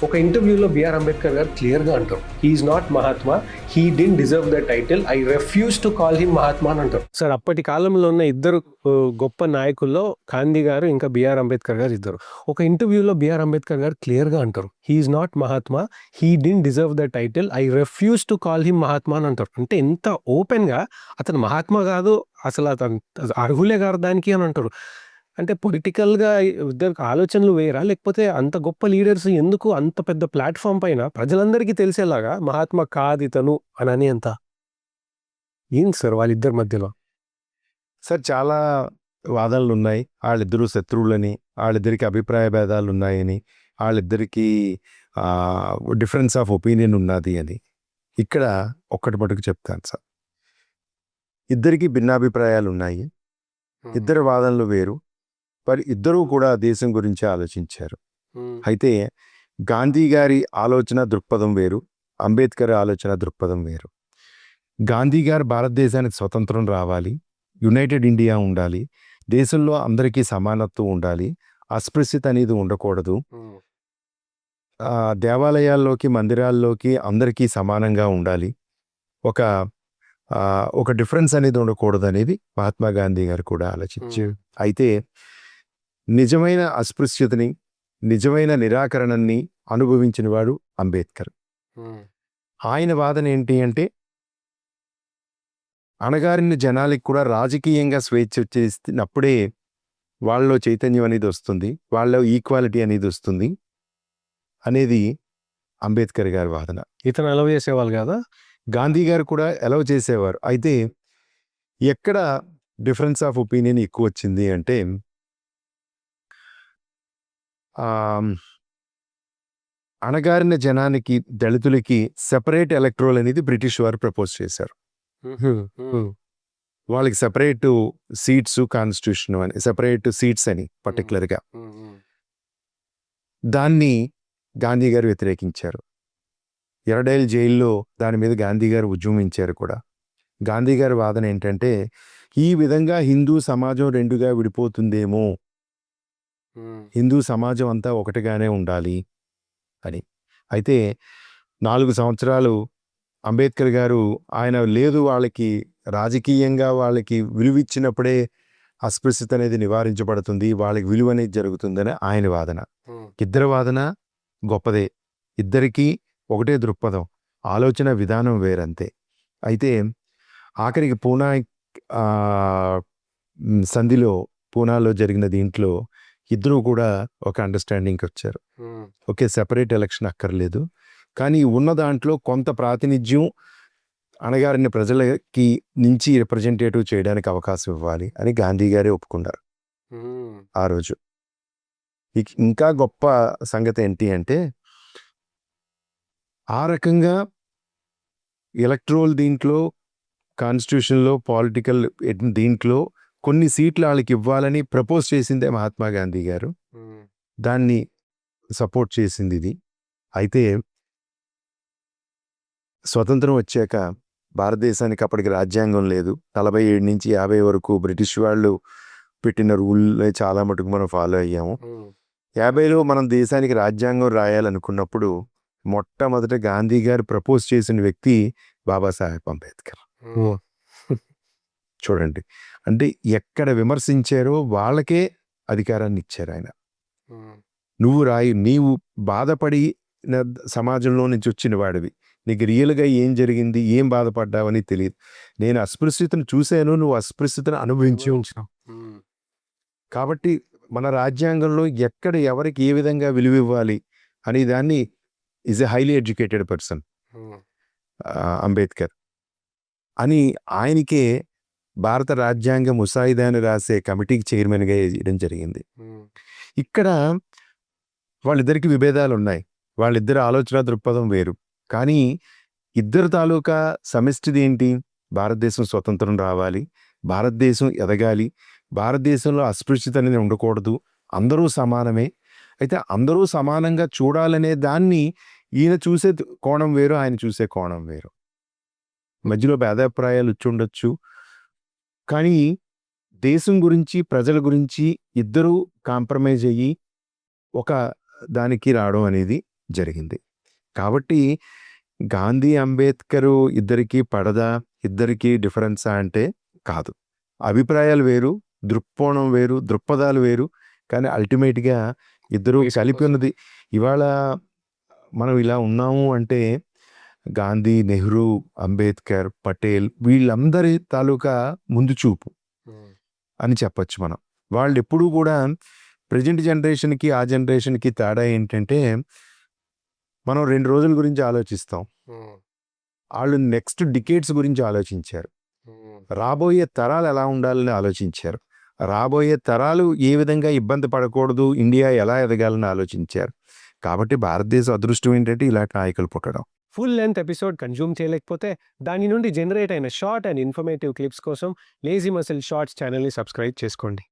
ఒక ఇంటర్వ్యూలో బిఆర్ అంబేద్కర్ గారు క్లియర్గా అంటారు, he is not Mahatma, he did deserve the title, I refuse to call him Mahatma అని అంటారు. సార్, అప్పటి కాలంలో ఉన్న ఇద్దరు గొప్ప నాయకుల్లో గాంధీ గారు ఇంకా బిఆర్ అంబేద్కర్ గారు ఇద్దరు. ఒక ఇంటర్వ్యూలో బిఆర్ అంబేద్కర్ గారు క్లియర్గా అంటారు, he is not Mahatma, he did deserve the title, I refuse to call him Mahatma అని అంటారు. అంటే ఎంత ఓపెన్గా అతను మహాత్మా కాదు, అసలు అతను అర్హులే గారు దానికి అని అంటారు. అంటే పొలిటికల్‌గా ఇద్దరికి ఆలోచనలు వేరా? లేకపోతే అంత గొప్ప లీడర్స్ ఎందుకు అంత పెద్ద ప్లాట్‌ఫార్మ్ పైన ప్రజలందరికీ తెలిసేలాగా మహాత్మా కాదితను అననేంత? ఏంటి సార్ వాళ్ళిద్దరి మధ్యలో? సార్, చాలా వాదనలున్నాయి. ఆళ్ళిద్దరూ శత్రువులని, ఆళ్ళిద్దరికీ అభిప్రాయ భేదాలున్నాయని, ఆళ్ళిద్దరికీ డిఫరెన్స్ ఆఫ్ ఒపీనియన్ ఉన్నది అని. ఇక్కడ ఒక్కటి మటుకు చెప్తాను సార్. ఇద్దరికీ భిన్నాభిప్రాయాలున్నాయి. ఇద్దరి వాదనలు వేరు. మరి ఇద్దరూ కూడా దేశం గురించి ఆలోచించారు. అయితే గాంధీ గారి ఆలోచన దృక్పథం వేరు, అంబేద్కర్ ఆలోచన దృక్పథం వేరు. గాంధీ గారు భారతదేశానికి స్వతంత్రం రావాలి, యునైటెడ్ ఇండియా ఉండాలి, దేశంలో అందరికీ సమానత్వం ఉండాలి, అస్పృశ్యత అనేది ఉండకూడదు, దేవాలయాల్లోకి మందిరాల్లోకి అందరికీ సమానంగా ఉండాలి, ఒక డిఫరెన్స్ అనేది ఉండకూడదు అనేది మహాత్మా గాంధీ గారు కూడా ఆలోచించారు. అయితే నిజమైన అస్పృశ్యతని, నిజమైన నిరాకరణని అనుభవించిన వాడు అంబేద్కర్. ఆయన వాదన ఏంటి అంటే, అణగారిన జనాలకి కూడా రాజకీయంగా స్వేచ్ఛ వచ్చేసినప్పుడే వాళ్ళలో చైతన్యం అనేది వస్తుంది, వాళ్ళలో ఈక్వాలిటీ అనేది వస్తుంది అనేది అంబేద్కర్ గారి వాదన. ఇతను అలవ్ చేసేవాళ్ళు కదా, గాంధీ గారు కూడా అలవ్ చేసేవారు. అయితే ఎక్కడ డిఫరెన్స్ ఆఫ్ ఒపీనియన్ ఎక్కువ వచ్చింది అంటే, అణగారిన జనానికి, దళితులకి సెపరేట్ ఎలక్ట్రోల్ అనేది బ్రిటిష్ వారు ప్రపోజ్ చేశారు. వాళ్ళకి సెపరేట్ సీట్స్, కాన్స్టిట్యూషన్ అని సెపరేట్ సీట్స్ అని పర్టికులర్గా. దాన్ని గాంధీ గారు వ్యతిరేకించారు. ఎర్రడైల్ జైల్లో దాని మీద గాంధీ గారు ఉద్యమించారు కూడా. గాంధీ గారి వాదన ఏంటంటే, ఈ విధంగా హిందూ సమాజం రెండుగా విడిపోతుందేమో, హిందూ సమాజం అంతా ఒకటిగానే ఉండాలి అని. అయితే 4 సంవత్సరాలు అంబేద్కర్ గారు ఆయన లేదు, వాళ్ళకి రాజకీయంగా వాళ్ళకి విలువిచ్చినప్పుడే అస్పృశ్యత అనేది నివారించబడుతుంది, వాళ్ళకి విలువ అనేది జరుగుతుందని ఆయన వాదన. ఇద్దరి వాదన గొప్పదే, ఇద్దరికీ ఒకటే దృక్పథం, ఆలోచన విధానం వేరంతే. అయితే ఆఖరికి పూనా సంధిలో, పూనాలో జరిగిన దీంట్లో ఇద్దరూ కూడా ఒక అండర్స్టాండింగ్కి వచ్చారు. ఓకే, సెపరేట్ ఎలక్షన్ అక్కర్లేదు, కానీ ఉన్న దాంట్లో కొంత ప్రాతినిధ్యం అణగారిన ప్రజలకి నుంచి రిప్రజెంటేటివ్ చేయడానికి అవకాశం ఇవ్వాలి అని గాంధీ గారే ఒప్పుకున్నారు ఆ రోజు. ఇంకా గొప్ప సంగతి ఏంటి అంటే, ఆ రకంగా ఎలక్ట్రోల్ దీంట్లో, కాన్స్టిట్యూషన్లో, పొలిటికల్ దీంట్లో కొన్ని సీట్లు వాళ్ళకి ఇవ్వాలని ప్రపోజ్ చేసిందే మహాత్మా గాంధీ గారు. దాన్ని సపోర్ట్ చేసింది ఇది. అయితే స్వతంత్రం వచ్చాక భారతదేశానికి అప్పటికి రాజ్యాంగం లేదు. 47 నుంచి 50 వరకు బ్రిటిష్ వాళ్ళు పెట్టిన రూల్లే చాలా మటుకు మనం ఫాలో అయ్యాము. 50లో మనం దేశానికి రాజ్యాంగం రాయాలనుకున్నప్పుడు మొట్టమొదట గాంధీ గారు ప్రపోజ్ చేసిన వ్యక్తి బాబాసాహెబ్ అంబేద్కర్. చూడండి, అంటే ఎక్కడ విమర్శించారో వాళ్ళకే అధికారాన్ని ఇచ్చారు ఆయన. నువ్వు రాయి, నీవు బాధపడి సమాజంలో నుంచి వచ్చిన వాడివి, నీకు రియల్గా ఏం జరిగింది, ఏం బాధపడ్డావని తెలియదు, నేను అస్పృశ్యతను చూశాను, నువ్వు అస్పృశ్యతను అనుభవించి ఉంచావు, కాబట్టి మన రాజ్యాంగంలో ఎక్కడ ఎవరికి ఏ విధంగా విలువ ఇవ్వాలి అని దాన్ని is a highly educated person Ambedkar అని ఆయనకే భారత రాజ్యాంగ ముసాయిదాను రాసే కమిటీకి చైర్మన్గా చేయడం జరిగింది. ఇక్కడ వాళ్ళిద్దరికి విభేదాలు ఉన్నాయి, వాళ్ళిద్దరి ఆలోచన దృక్పథం వేరు, కానీ ఇద్దరు తాలూకా సమిష్టిది ఏంటి? భారతదేశం స్వతంత్రం రావాలి, భారతదేశం ఎదగాలి, భారతదేశంలో అస్పృశ్యత అనేది ఉండకూడదు, అందరూ సమానమే. అయితే అందరూ సమానంగా చూడాలనే దాన్ని ఈయన చూసే కోణం వేరు, ఆయన చూసే కోణం వేరు. మధ్యలో భేదాభిప్రాయాలు వచ్చి ఉండొచ్చు, కానీ దేశం గురించి, ప్రజల గురించి ఇద్దరూ కాంప్రమైజ్ అయ్యి ఒక దానికి రావడం అనేది జరిగింది. కాబట్టి గాంధీ, అంబేద్కరు ఇద్దరికీ పడదా, ఇద్దరికీ డిఫరెన్సా అంటే కాదు. అభిప్రాయాలు వేరు, దృక్కోణం వేరు, దృక్పథాలు వేరు. కానీ అల్టిమేట్‌గా ఇద్దరూ కలిపి ఉన్నది ఇవాళ మనం ఇలా ఉన్నాము అంటే గాంధీ, నెహ్రూ, అంబేద్కర్, పటేల్ వీళ్ళందరి తాలూకా ముందు చూపు అని చెప్పొచ్చు మనం. వాళ్ళెప్పుడూ కూడా ప్రెజెంట్ జనరేషన్‌కి, ఆ జనరేషన్‌కి తేడా ఏంటంటే మనం 2 రోజుల గురించి ఆలోచిస్తాం. ఆళ్ళు నెక్స్ట్ డికేడ్స్ గురించి ఆలోచించారు. రాబోయే తరాలు ఎలా ఉండాలని ఆలోచించారు. రాబోయే తరాలు ఏ విధంగా ఇబ్బంది పడకూడదు, ఇండియా ఎలా ఎదగాలని ఆలోచించారు. కాబట్టి భారతదేశం అదృష్టం ఏంటంటే ఇలాంటి నాయకులు పుట్టడం. ఫుల్ లెంత్ ఎపిసోడ్ కన్జ్యూమ్ చేయలేకపోతే దాని నుండి జనరేట్ అయిన షార్ట్ అండ్ ఇన్ఫర్మేటివ్ క్లిప్స్ కోసం లేజీ మసిల్ షార్ట్స్ ఛానల్ని సబ్స్క్రైబ్ చేసుకోండి.